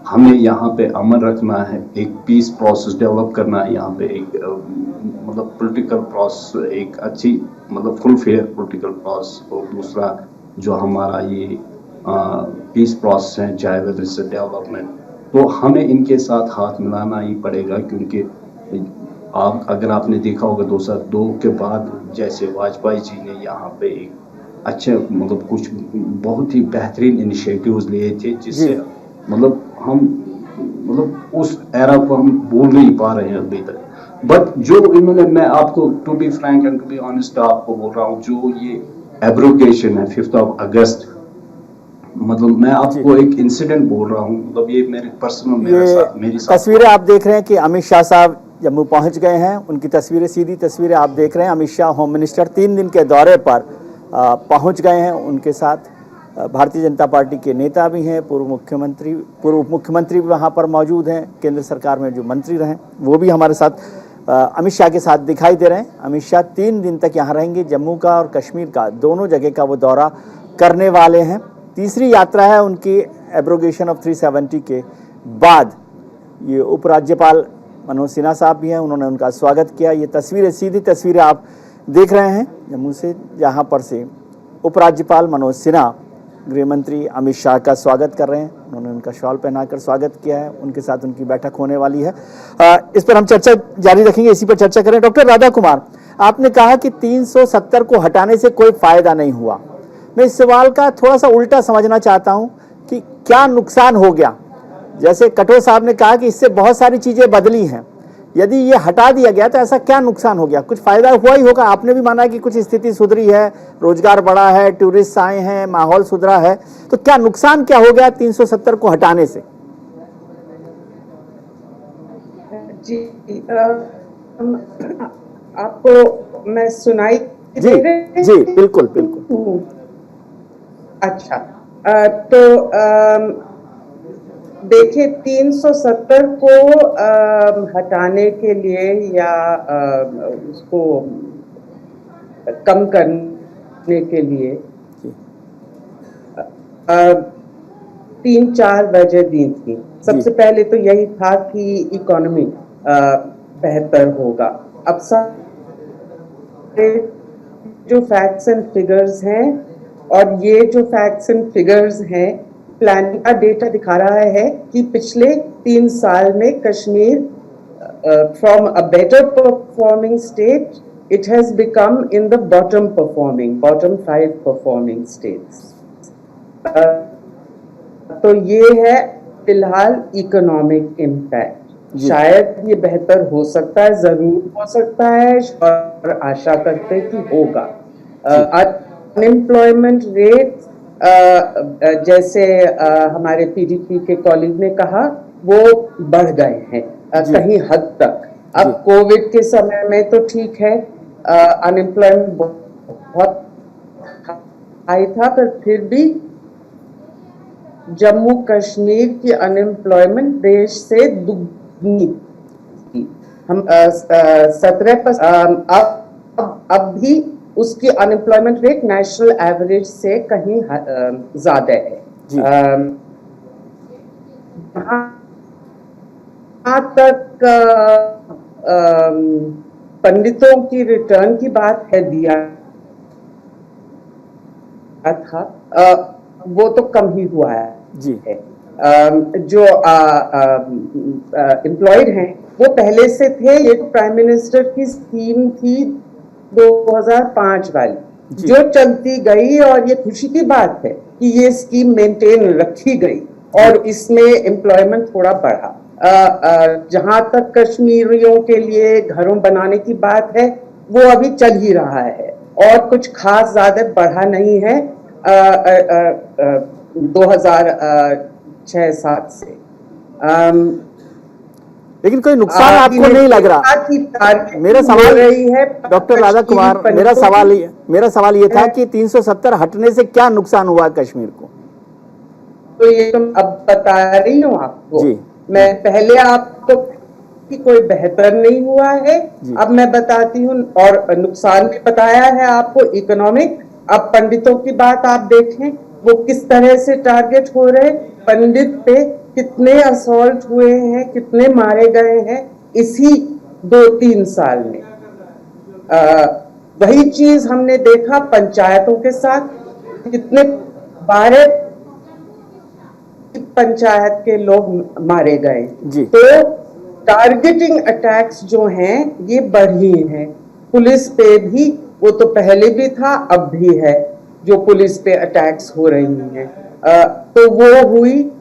हमें यहाँ पे अमन रखना है, एक पीस प्रोसेस डेवलप करना है, यहाँ पे एक मतलब पॉलिटिकल प्रोसेस, एक अच्छी मतलब फुल फेयर पॉलिटिकल प्रोसेस, और दूसरा जो हमारा ये पीस प्रोसेस है, चाहे वेदर इट्स डेवलपमेंट, तो हमें इनके साथ हाथ मिलाना ही पड़ेगा। क्योंकि आप अगर आपने देखा होगा 2002 के बाद जैसे वाजपेयी जी ने यहाँ पे एक अच्छे मतलब कुछ बहुत ही बेहतरीन इनिशिएटिव्स लिए थे, जिससे मतलब हम मतलब उस एरा को हम भूल नहीं पा रहे हैं अभी तक। बट जो इन्होंने, मैं आपको to be frank and to be honest आपको बोल रहा हूँ, जो ये एब्रोगेशन है 5 अगस्त, मतलब मैं आपको एक इंसिडेंट बोल रहा हूँ, मतलब ये मेरे पर्सनल मेरी तस्वीरें आप देख रहे हैं कि अमित शाह साहब जम्मू पहुंच गए हैं। उनकी तस्वीरें, सीधी तस्वीरें आप देख रहे हैं। अमित शाह होम मिनिस्टर 3 दिन के दौरे पर पहुंच गए हैं। उनके साथ भारतीय जनता पार्टी के नेता भी हैं, पूर्व उप मुख्यमंत्री भी वहाँ पर मौजूद हैं, केंद्र सरकार में जो मंत्री रहे वो भी हमारे साथ अमित शाह के साथ दिखाई दे रहे हैं। अमित शाह 3 दिन तक यहाँ रहेंगे। जम्मू का और कश्मीर का दोनों जगह का वो दौरा करने वाले हैं। तीसरी यात्रा है उनकी एब्रोगेशन ऑफ 370 के बाद। ये उपराज्यपाल मनोज सिन्हा साहब भी हैं, उन्होंने उनका स्वागत किया। ये तस्वीरें, सीधी तस्वीरें आप देख रहे हैं जम्मू से, जहाँ पर से उपराज्यपाल मनोज सिन्हा गृह मंत्री अमित शाह का स्वागत कर रहे हैं। उन्होंने उनका शॉल पहनाकर स्वागत किया है। उनके साथ उनकी बैठक होने वाली है। इस पर हम चर्चा जारी रखेंगे, इसी पर चर्चा करें। डॉक्टर राधा कुमार, आपने कहा कि 370 को हटाने से कोई फायदा नहीं हुआ। मैं इस सवाल का थोड़ा सा उल्टा समझना चाहता हूं कि क्या नुकसान हो गया। जैसे कटोच साहब ने कहा कि इससे बहुत सारी चीजें बदली हैं, यदि ये हटा दिया गया तो ऐसा क्या नुकसान हो गया? कुछ फायदा हुआ ही होगा। आपने भी माना कि कुछ स्थिति सुधरी है, रोजगार बढ़ा है, टूरिस्ट आए हैं, माहौल सुधरा है, तो क्या नुकसान क्या हो गया 370 को हटाने से? जी, आपको मैं सुनाई जी जी बिल्कुल बिल्कुल। अच्छा, तो देखिए 370 को हटाने के लिए या उसको कम करने के लिए 3-4 वजह दी थी। सबसे पहले तो यही था कि इकोनॉमी बेहतर होगा। अब जो फैक्ट्स एंड फिगर्स हैं, और ये जो फैक्ट्स एंड फिगर्स हैं, प्लानिंग का डेटा दिखा रहा है कि पिछले 3 साल में Kashmir from a better performing state it has become in the bottom 5 performing states. तो ये है फिलहाल इकोनॉमिक इम्पैक्ट। शायद ये बेहतर हो सकता है, जरूर हो सकता है, और आशा करते हैं कि होगा। अनएम्प्लॉयमेंट रेट जैसे हमारे पीडीपी के कॉलीग ने कहा, वो बढ़ गए हैं कहीं हद तक। अब कोविड के समय में तो ठीक है, अनएम्प्लॉयमेंट बहुत हाई था, पर फिर भी जम्मू कश्मीर की अनएम्प्लॉयमेंट देश से दुगनी थी। हम 17% अब भी उसकी अनएम्प्लॉयमेंट रेट नेशनल एवरेज से कहीं ज्यादा है। जहाँ तक पंडितों की रिटर्न की बात है, दिया था वो तो कम ही हुआ है जी। जो एम्प्लॉयड हैं वो पहले से थे। ये प्राइम मिनिस्टर की स्कीम थी 2005 वाली, जो चलती गई, और ये खुशी की बात है कि ये स्कीम मेंटेन रखी गई और इसमें एम्प्लॉयमेंट थोड़ा बढ़ा। जहां तक कश्मीरियों के लिए घरों बनाने की बात है, वो अभी चल ही रहा है और कुछ खास ज्यादा बढ़ा नहीं है। 2006-7 से। लेकिन कोई नुकसान आपको नहीं लग रहा? मेरा सवाल रही है डॉक्टर राधा कुमार, मेरा सवाल ये था कि 370 हटने से क्या नुकसान हुआ कश्मीर को? तो ये तो अब बता रही हूँ आपको जी। मैं पहले आपको कि कोई बेहतर नहीं हुआ है, अब मैं बताती हूँ, और नुकसान भी बताया है आपको इकोनॉमिक। अब पंडितों की बात आप देखें वो किस तरह से टारगेट हो रहे, पंडित पे कितने असॉल्ट हुए हैं, कितने मारे गए हैं इसी 2-3 साल में। वही चीज हमने देखा पंचायतों के साथ, कितने 12 पंचायत के लोग मारे गए। तो टारगेटिंग अटैक्स जो हैं ये बढ़ी हैं। पुलिस पे भी, वो तो पहले भी था अब भी है, जो पुलिस पे अटैक्स हो रही हैं। तो वो हुई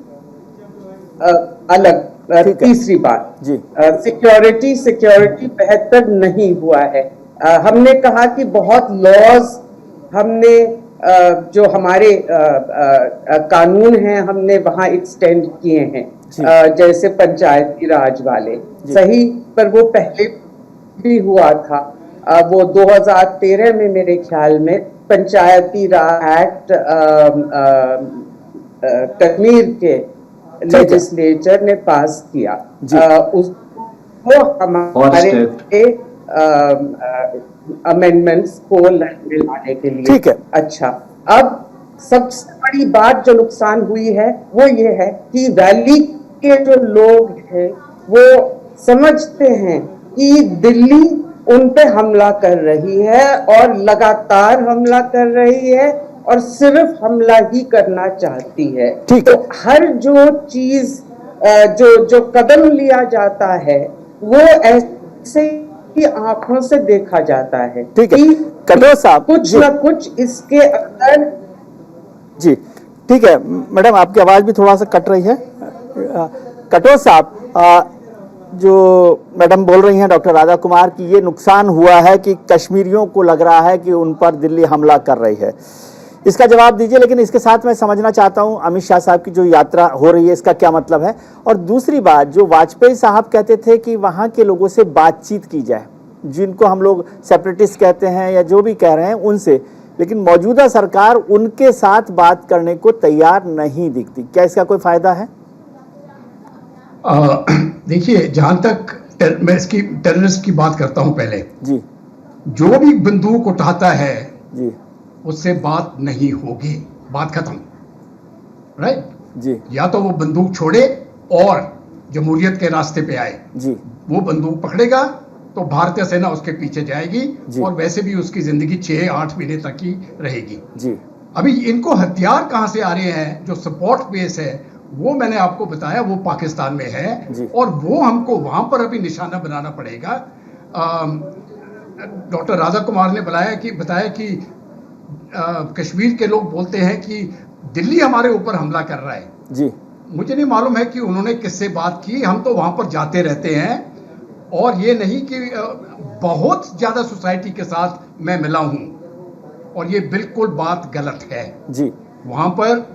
अलग। तीसरी बात, सिक्योरिटी बेहतर नहीं हुआ है। हमने कहा कि बहुत लॉज हमने जो हमारे कानून हैं हमने वहां एक्सटेंड किए हैं, जैसे पंचायती राज वाले, सही, पर वो पहले भी हुआ था। वो 2013 में मेरे ख्याल में पंचायती राज एक्ट कश्मीर के लेजिस्लेचर ने पास किया। उसको हमारे अमेंडमेंट्स को लाने के लिए। ठीक है। अच्छा, अब सबसे बड़ी बात जो नुकसान हुई है वो ये है कि वैली के जो लोग हैं वो समझते हैं कि दिल्ली उन पे हमला कर रही है और लगातार हमला कर रही है और सिर्फ हमला ही करना चाहती है। तो हर जो चीज जो कदम लिया जाता है वो ऐसे ही आंखों से देखा जाता है। ठीक है कटोच साहब, कुछ ना कुछ इसके अंदर। जी ठीक है मैडम, आपकी आवाज भी थोड़ा सा कट रही है। कटोच साहब, जो मैडम बोल रही हैं डॉक्टर राधा कुमार की ये नुकसान हुआ है कि कश्मीरियों को लग रहा है कि उन पर दिल्ली हमला कर रही है, इसका जवाब दीजिए। लेकिन इसके साथ मैं समझना चाहता हूं अमित शाह साहब की जो यात्रा हो रही है इसका क्या मतलब है। और दूसरी बात, जो वाजपेयी साहब कहते थे कि वहां के लोगों से बातचीत की जाए, जिनको हम लोग सेपरेटिस्ट कहते हैं या जो भी कह रहे हैं उनसे, लेकिन मौजूदा सरकार उनके साथ बात करने को तैयार नहीं दिखती, क्या इसका कोई फायदा है? देखिए, जहां तक मैं इसकी टेररिस्ट की बात करता हूं पहले जी, जो भी बंदूक उठाता है जी, उससे बात नहीं होगी, बात खत्म, राइट जी, या तो वो बंदूक छोड़े और जमहूरियत के रास्ते पे आए। जी, वो बंदूक पकड़ेगा तो भारतीय सेना उसके पीछे जाएगी और वैसे भी उसकी जिंदगी 6-8 महीने तक ही रहेगी। जी। अभी इनको हथियार कहां से आ रहे हैं? जो सपोर्ट बेस है वो मैंने आपको बताया वो पाकिस्तान में है और वो हमको वहां पर अभी निशाना बनाना पड़ेगा। डॉक्टर राधा कुमार ने बताया कि कश्मीर के लोग बोलते हैं कि दिल्ली हमारे ऊपर हमला कर रहा है। जी, मुझे नहीं मालूम है कि उन्होंने किससे बात की, हम तो वहां पर जाते रहते हैं और ये नहीं कि बहुत ज्यादा सोसाइटी के साथ मैं मिला हूं और ये बिल्कुल बात गलत है। जी, वहां पर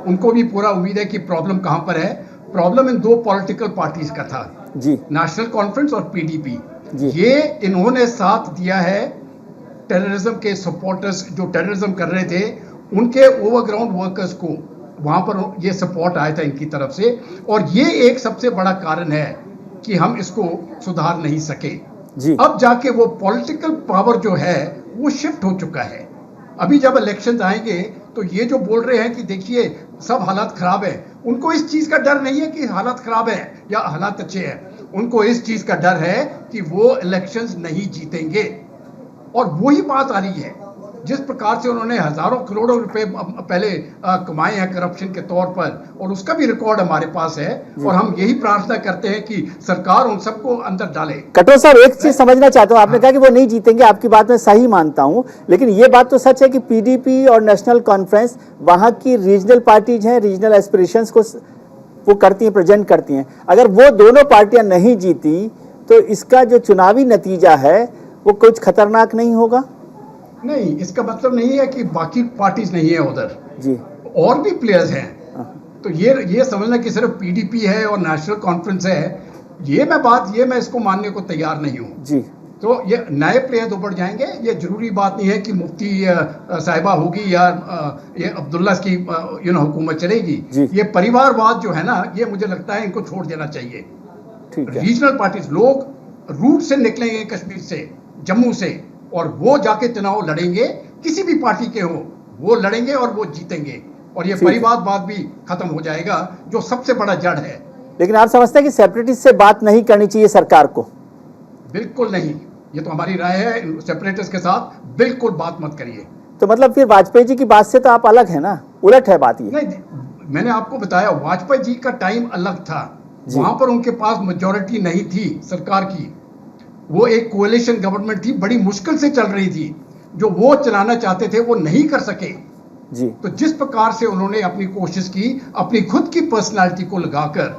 उनको भी पूरा उम्मीद है कि प्रॉब्लम कहां पर है। प्रॉब्लम इन 2 पॉलिटिकल पार्टीज का था, जी, नेशनल कॉन्फ्रेंस और पीडीपी। ये इन्होंने साथ दिया है टेररिज्म के सपोर्टर्स जो टेररिज्म कर रहे थे उनके ओवरग्राउंड वर्कर्स को वहां पर ये सपोर्ट आया था इनकी तरफ से, और ये एक सबसे बड़ा कारण है कि हम इसको सुधार नहीं सके। जी, अब जाके वो पॉलिटिकल पावर जो है वो शिफ्ट हो चुका है। अभी जब इलेक्शंस आएंगे तो ये जो बोल रहे हैं कि देखिए सब हालात खराब है, उनको इस चीज का डर नहीं है कि हालात खराब है या हालात अच्छे हैं, उनको इस चीज का डर है कि वो इलेक्शंस नहीं जीतेंगे। और वही बात आ रही है, जिस प्रकार से उन्होंने हजारों करोड़ों रुपए पहले कमाए हैं करप्शन के तौर पर, और उसका भी रिकॉर्ड हमारे पास है, और हम यही प्रार्थना करते हैं कि सरकार उन सबको अंदर डाले। कटोच साहब, एक चीज समझना चाहता हूं, आपने कहा कि वो नहीं जीतेंगे, आपकी बात मैं सही मानता हूं, लेकिन ये बात तो सच है कि पीडीपी और नेशनल कॉन्फ्रेंस वहां की रीजनल पार्टीज हैं, रीजनल एस्पिरेशंस को वो करती हैं, प्रेजेंट करती हैं। अगर वो दोनों पार्टियां नहीं जीती तो इसका जो चुनावी नतीजा है वो कुछ खतरनाक नहीं होगा? नहीं, इसका मतलब नहीं है कि बाकी पार्टीज नहीं है उधर, जी और भी प्लेयर्स हैं। तो ये समझना कि सिर्फ पीडीपी है और नेशनल कॉन्फ्रेंस है, ये मैं इसको मानने को तैयार नहीं हूँ। जी तो ये नए प्लेयर उभर जाएंगे, ये जरूरी बात नहीं है कि मुफ्ती साहिबा होगी या ये अब्दुल्ला की हुकूमत चलेगी। जी। ये परिवारवाद जो है ना, ये मुझे लगता है इनको छोड़ देना चाहिए। ठीक है। रीजनल पार्टीज, लोग रूट से निकलेंगे, कश्मीर से, जम्मू से, और वो जाके चुनाव लड़ेंगे, किसी भी पार्टी के हो वो लड़ेंगे और वो जीतेंगे, और ये ठीक है। परिवारवाद भी खत्म हो जाएगा जो सबसे बड़ा जड़ है। लेकिन आप समझते हैं कि सेपरेटिस्ट से बात नहीं करनी चाहिए सरकार को? बिल्कुल नहीं, ये तो हमारी राय है, सेपरेटिस्ट के साथ बिल्कुल बात मत करिए। तो मतलब फिर वाजपेयी जी की बात से तो आप अलग है ना, उलट है बात ये। नहीं, मैंने आपको बताया वाजपेयी जी का टाइम अलग था, वहां पर उनके पास मेजॉरिटी नहीं थी सरकार की, वो एक कोएलिशन गवर्नमेंट थी, बड़ी मुश्किल से चल रही थी, जो वो चलाना चाहते थे वो नहीं कर सके। जी तो जिस प्रकार से उन्होंने अपनी कोशिश की, अपनी खुद की पर्सनालिटी को लगाकर,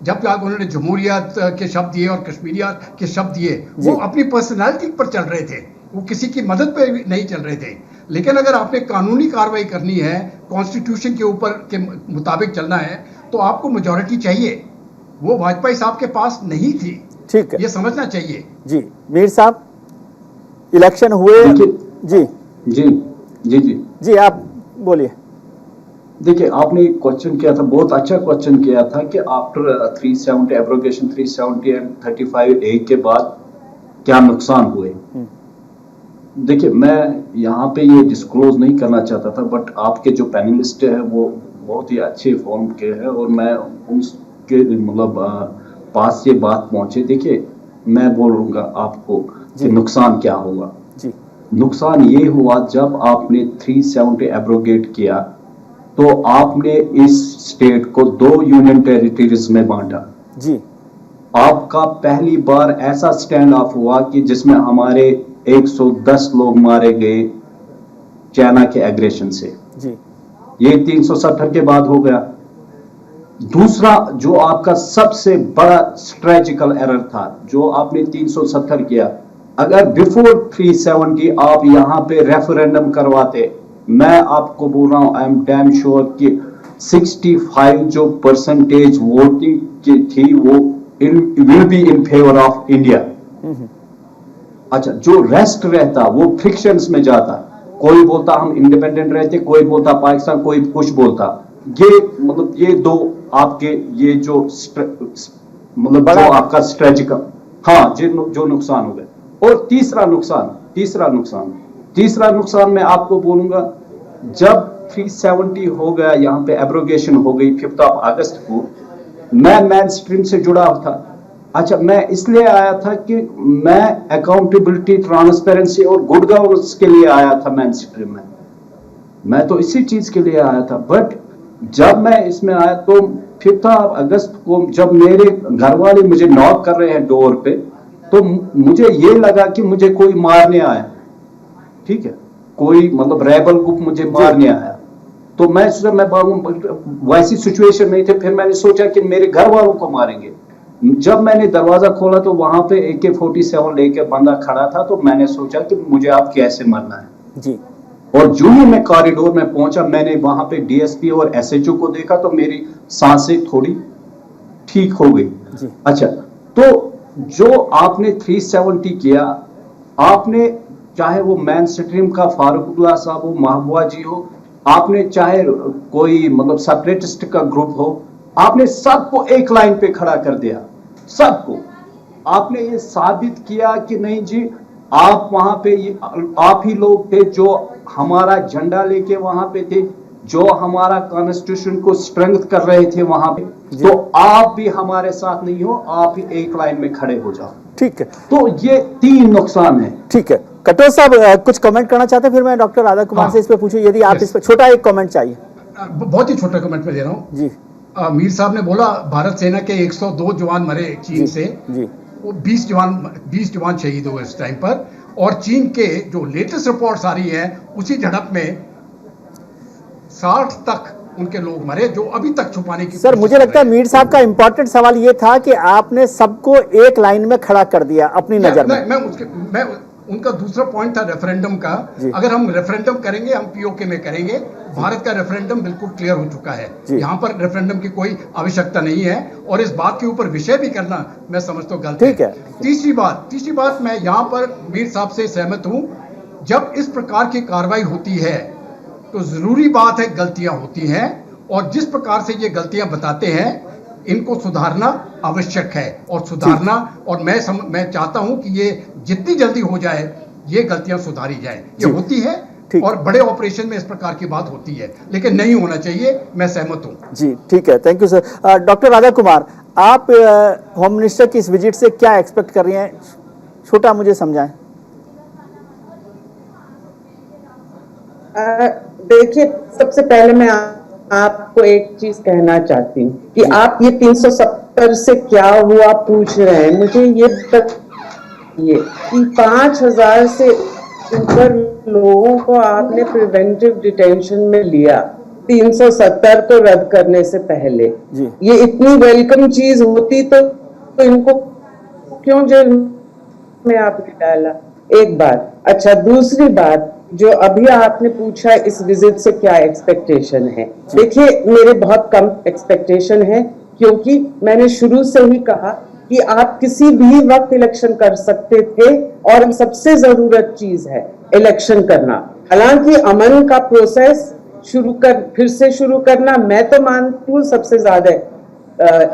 जब तक उन्होंने जमहूरियत के शब्द दिए और कश्मीरियत के शब्द दिए, वो अपनी पर्सनालिटी पर चल रहे थे, वो किसी की मदद पर नहीं चल रहे थे। लेकिन अगर आपने कानूनी कार्रवाई करनी है, कॉन्स्टिट्यूशन के ऊपर के मुताबिक चलना है, तो आपको मेजॉरिटी चाहिए, वो वाजपेयी साहब के पास नहीं थी। ठीक है, ये समझना चाहिए। जी मीर साहब, इलेक्शन हुए। जी जी जी जी जी आप बोलिए। देखिए, आपने एक क्वेश्चन किया था, बहुत अच्छा क्वेश्चन किया था कि आफ्टर 370 एब्रोगेशन 370 एंड 35A के बाद क्या नुकसान हुए। देखिए, मैं यहाँ पे ये डिस्क्लोज नहीं करना चाहता था, बट आपके जो पैनलिस्ट है वो बहुत ही अच्छे फॉर्म के हैं और मैं उनके मतलब पास ये बात पहुंचे। देखिए, मैं बोलूँगा आपको कि नुकसान क्या होगा। जी नुकसान ये हुआ, जब आपने 370 एब्रोगेट किया तो आपने इस स्टेट को 2 यूनियन टेरिटरीज में बांटा। जी आपका पहली बार ऐसा स्टैंड ऑफ हुआ कि जिसमें हमारे 110 लोग मारे गए चाइना के एग्रेशन से। जी ये 370 के बाद हो गया। दूसरा जो आपका सबसे बड़ा स्ट्रेटेजिकल एरर था, जो आपने 370 किया, अगर बिफोर 370 आप यहां पे रेफरेंडम करवाते, मैं आपको बोल रहा हूं, आई एम डैम श्योर कि 65 जो परसेंटेज वोटिंग की थी वो will be in favour of India. अच्छा, जो रेस्ट रहता वो फ्रिक्शंस में जाता, कोई बोलता हम इंडिपेंडेंट रहते, कोई बोलता पाकिस्तान, कोई कुछ बोलता। ये मतलब ये दो आपके ये जो मतलब जो आपका स्ट्रेटेजिकल, हाँ, जो नुकसान हो गए। और तीसरा नुकसान मैं आपको बोलूंगा, जब 370 हो गया, यहाँ पे एब्रोगेशन हो गई 5 अगस्त को, मैं मेन स्ट्रीम से जुड़ा था। अच्छा, मैं इसलिए आया था कि मैं अकाउंटेबिलिटी, ट्रांसपेरेंसी और गुड गवर्नेंस के लिए आया था मेन स्ट्रीम में, मैं तो इसी चीज के लिए आया था। बट जब मैं इसमें आया तो 5 अगस्त को जब मेरे घर वाले मुझे नॉक कर रहे हैं डोर पे, तो मुझे ये लगा कि मुझे कोई मारने आया, ठीक है, कोई मतलब रेबल ग्रुप मुझे मारने आया। तो मैं वैसी सिचुएशन नहीं थे, फिर मैंने सोचा कि मेरे घर वालों को मारेंगे। जब मैंने दरवाजा खोला तो वहां पे AK-47 लेके बंदा खड़ा था, तो मैंने सोचा कि मुझे आप कैसे मरना है जी। और जो ही मैं कॉरिडोर में पहुंचा, मैंने वहां पे DSP और SHO को देखा, तो मेरी सांसें थोड़ी ठीक हो गई। अच्छा, तो जो आपने 370 किया, आपने चाहे वो मेन स्ट्रीम का फारूकुल्लाह साहब हो, महबूबा जी हो, आपने चाहे कोई मतलब सेपरेटिस्ट का ग्रुप हो, आपने सबको एक लाइन पे खड़ा कर दिया, सबको। आपने ये साबित किया कि नहीं जी, आप वहां पे आप ही लोग थे जो हमारा झंडा लेके वहां पे थे, जो हमारा कॉन्स्टिट्यूशन को स्ट्रेंथ कर रहे थे वहां पे, तो आप भी हमारे साथ नहीं हो, आप ही एक लाइन में खड़े हो जाओ। ठीक है, तो ये 3 नुकसान है। ठीक है। कटोच साहब कुछ कमेंट करना चाहते हैं, फिर मैं डॉक्टर राधा कुमार से इस पे पूछूं, यदि आप इस पे छोटा एक कमेंट चाहिए। बहुत ही छोटा कमेंट में दे रहा हूँ जी। मीर साहब ने बोला भारत सेना के 102 जवान मरे चीन से, जी। वो 20 जवान शहीद हुए इस टाइम पर, और चीन के जो लेटेस्ट रिपोर्ट्स आ रही है, उसी झड़प में 60 तक उनके लोग मरे, जो अभी तक छुपाने की। सर, मुझे लगता है मीर साहब का इंपॉर्टेंट सवाल ये था कि आपने सबको एक लाइन में खड़ा कर दिया अपनी नजर में। उनका दूसरा पॉइंट था रेफरेंडम का। अगर हम रेफरेंडम करेंगे, हम पीओके में करेंगे। भारत का रेफरेंडम बिल्कुल क्लियर हो चुका है, यहाँ पर रेफरेंडम की कोई आवश्यकता नहीं है, और इस बात के ऊपर विषय भी करना मैं समझता हूँ गलत है। तीसरी बात मैं यहाँ पर मीर साहब से सहमत हूँ। जब इस प्रकार की कार्रवाई होती है तो जरूरी बात है गलतियां होती हैं, और जिस प्रकार से ये गलतियां बताते हैं इनको सुधारना आवश्यक है, और सुधारना, और मैं चाहता हूं कि ये जितनी जल्दी हो जाए ये गलतियां सुधारी जाए। ये होती है और बड़े ऑपरेशन में इस प्रकार की बात होती है, लेकिन नहीं होना चाहिए। मैं सहमत हूं। जी ठीक है, thank you sir. Doctor Radha Kumar, आप होम मिनिस्टर की इस विजिट से क्या एक्सपेक्ट कर रही हैं, छोटा मुझे समझाएं। देखिए, सबसे पहले मैं आपको एक चीज कहना चाहती हूँ कि आप ये 370 से क्या हुआ पूछ रहे हैं। मुझे ये बताइए कि 5000 से ऊपर लोगों को आपने प्रिवेंटिव डिटेंशन में लिया 370 को रद्द करने से पहले। ये इतनी वेलकम चीज होती तो इनको क्यों जेल में आपने डाला? एक बात। अच्छा, दूसरी बात जो अभी आपने पूछा, इस विजिट से क्या एक्सपेक्टेशन है। देखिए, मेरे बहुत कम एक्सपेक्टेशन है, क्योंकि मैंने शुरू से ही कहा कि आप किसी भी वक्त इलेक्शन कर सकते थे, और सबसे जरूरत चीज है इलेक्शन करना। हालांकि अमन का प्रोसेस फिर से शुरू करना मैं तो मानती हूँ सबसे ज्यादा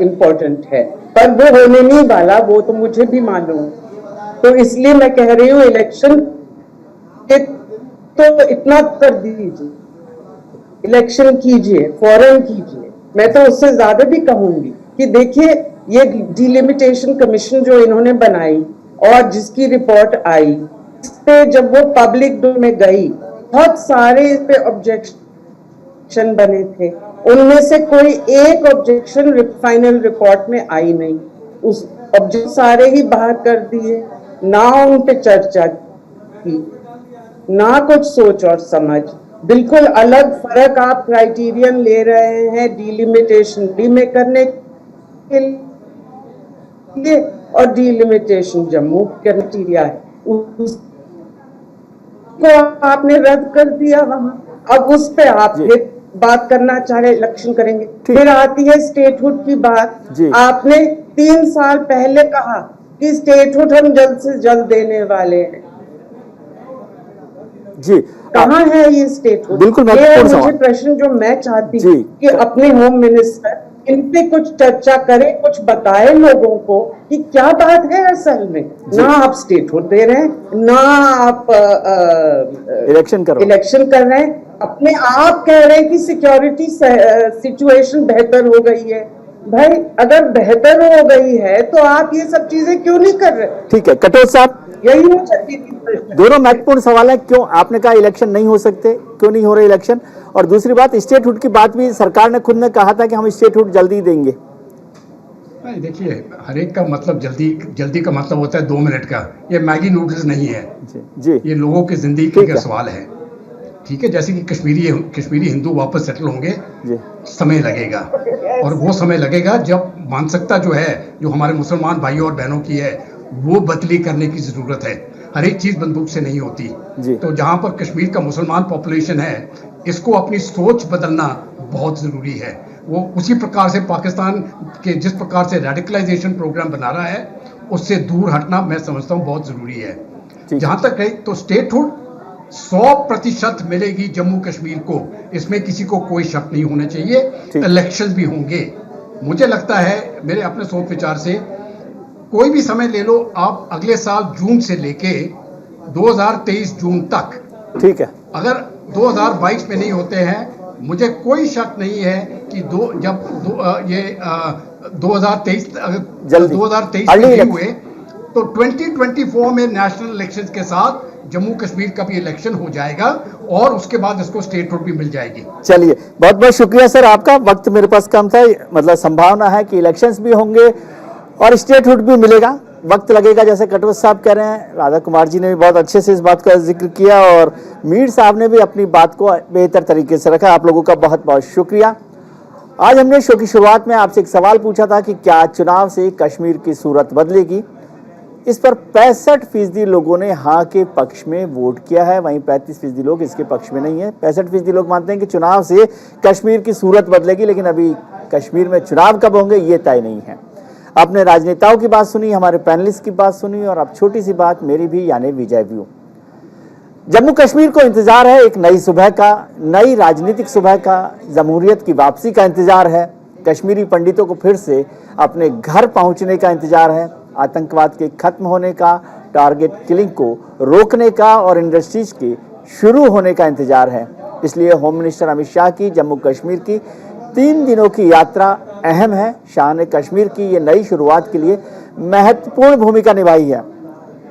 इम्पोर्टेंट है, पर वो होने नहीं वाला, वो तो मुझे भी मालूम। तो इसलिए मैं कह रही हूँ इलेक्शन तो इतना कर दीजिए, इलेक्शन कीजिए, फौरन कीजिए। मैं तो उससे ज्यादा भी कहूंगी कि देखिए, ये डिलिमिटेशन कमीशन जो इन्होंने बनाई और जिसकी रिपोर्ट आई, इस पे जब वो पब्लिक में गई, बहुत सारे इस पे ऑब्जेक्शन बने थे। उनमें से कोई एक ऑब्जेक्शन फाइनल रिपोर्ट में आई नहीं। उस ऑब्जेक्शन सारे ही बाहर कर दिए, ना उन पे चर्चा की, ना कुछ सोच और समझ। बिल्कुल अलग फर्क आप क्राइटेरियन ले रहे हैं डिलिमिटेशन में करने के लिए, और डिलिमिटेशन जम्मू क्राइटेरिया है, उसको आपने रद्द कर दिया वहां। अब उस पे आप फिर बात करना चाह रहे, इलेक्शन करेंगे। फिर आती है स्टेटहुड की बात। आपने 3 साल पहले कहा कि स्टेटहुड हम जल्द से जल्द देने वाले हैं। जी, कहाँ है ये स्टेटहुड? बिल्कुल ये मुझे प्रश्न जो मैं चाहती हूँ कि अपने होम मिनिस्टर इन पे कुछ चर्चा करे, कुछ बताए लोगों को कि क्या बात है असल में। ना आप स्टेटहुड दे रहे हैं, ना आप इलेक्शन कर रहे हैं। अपने आप कह रहे हैं कि सिक्योरिटी सिचुएशन बेहतर हो गई है। भाई, अगर बेहतर हो गई है तो आप ये सब चीजें क्यों नहीं कर रहे? ठीक है, कटोच साहब, यही हो सकती थी। दोनों महत्वपूर्ण सवाल है। क्यों आपने कहा इलेक्शन नहीं हो सकते, क्यों नहीं हो रहे इलेक्शन? और दूसरी बात, स्टेटहुड की बात भी सरकार ने खुद ने कहा था कि हम स्टेटहुड जल्दी देंगे। नहीं, देखिए, हर एक का मतलब जल्दी का मतलब होता है 2 मिनट का। ये मैगी नूडल्स नहीं है जी। ये लोगों की जिंदगी का सवाल है। ठीक है, जैसे कि कश्मीरी हिंदू वापस सेटल होंगे, समय लगेगा, और वो समय लगेगा जब मानसिकता जो है, जो हमारे मुसलमान भाइयों और बहनों की है, वो बदली करने की जरूरत है। हर एक चीज बंदूक से नहीं होती। तो जहां पर कश्मीर का मुसलमान पॉपुलेशन है, इसको अपनी सोच बदलना बहुत जरूरी है। वो उसी प्रकार से पाकिस्तान के जिस प्रकार से रेडिकलाइजेशन प्रोग्राम बना रहा है, उससे दूर हटना मैं समझता हूँ बहुत जरूरी है। जहां तक है तो स्टेटहुड 100% मिलेगी जम्मू कश्मीर को, इसमें किसी को कोई शक नहीं होना चाहिए। इलेक्शन भी होंगे, मुझे लगता है, मेरे अपने सोच विचार से, कोई भी समय ले लो आप, अगले साल जून से लेके 2023 जून तक, ठीक है, अगर 2022 में नहीं होते हैं, मुझे कोई शक नहीं है कि 2023 नहीं हुए तो 2024 में नेशनल इलेक्शंस के साथ जम्मू कश्मीर का भी इलेक्शन हो जाएगा, और उसके बाद इसको स्टेटहुड भी मिल जाएगी। चलिए, बहुत बहुत शुक्रिया सर आपका। वक्त मेरे पास कम था, मतलब संभावना है कि इलेक्शंस भी होंगे और स्टेटहुड भी मिलेगा, वक्त लगेगा, जैसे कटोच साहब कह रहे हैं। राधा कुमार जी ने भी बहुत अच्छे से इस बात का जिक्र किया, और मीर साहब ने भी अपनी बात को बेहतर तरीके से रखा। आप लोगों का बहुत बहुत शुक्रिया। आज हमने शो की शुरुआत में आपसे एक सवाल पूछा था कि क्या चुनाव से कश्मीर की सूरत बदलेगी। इस पर 65% लोगों ने हाँ के पक्ष में वोट किया है, वहीं 35% लोग इसके पक्ष में नहीं है। 65% लोग मानते हैं कि चुनाव से कश्मीर की सूरत बदलेगी, लेकिन अभी कश्मीर में चुनाव कब होंगे ये तय नहीं है। अपने राजनेताओं की बात सुनी, हमारे पैनलिस्ट की बात सुनी, और अब छोटी सी बात मेरी भी, यानी विजय व्यू। जम्मू कश्मीर को इंतजार है एक नई सुबह का, नई राजनीतिक सुबह का, जमहूरियत की वापसी का इंतजार है, कश्मीरी पंडितों को फिर से अपने घर पहुंचने का इंतजार है, आतंकवाद के खत्म होने का, टारगेट किलिंग को रोकने का और इंडस्ट्रीज के शुरू होने का इंतजार है। इसलिए होम मिनिस्टर अमित शाह की जम्मू कश्मीर की 3 दिनों की यात्रा अहम है। शाह ने कश्मीर की ये नई शुरुआत के लिए महत्वपूर्ण भूमिका निभाई है।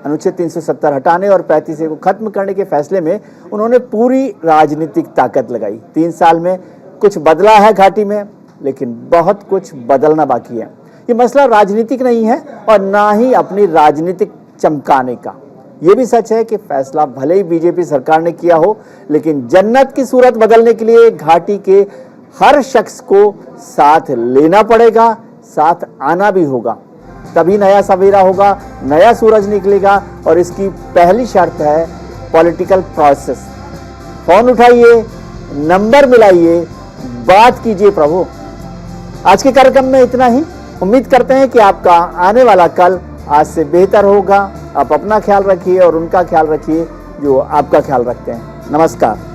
अनुच्छेद 370 हटाने और 35A को खत्म करने के फैसले में उन्होंने पूरी राजनीतिक ताकत लगाई। 3 साल में कुछ बदला है घाटी में, लेकिन बहुत कुछ बदलना बाकी है। ये मसला राजनीतिक नहीं है और ना ही अपनी राजनीतिक चमकाने का। ये भी सच है कि फैसला भले ही बीजेपी सरकार ने किया हो, लेकिन जन्नत की सूरत बदलने के लिए घाटी के हर शख्स को साथ लेना पड़ेगा, साथ आना भी होगा, तभी नया सवेरा होगा, नया सूरज निकलेगा। और इसकी पहली शर्त है पॉलिटिकल प्रोसेस। फोन उठाइए, नंबर मिलाइए, बात कीजिए प्रभु। आज के कार्यक्रम में इतना ही। उम्मीद करते हैं कि आपका आने वाला कल आज से बेहतर होगा। आप अपना ख्याल रखिए और उनका ख्याल रखिए जो आपका ख्याल रखते हैं। नमस्कार।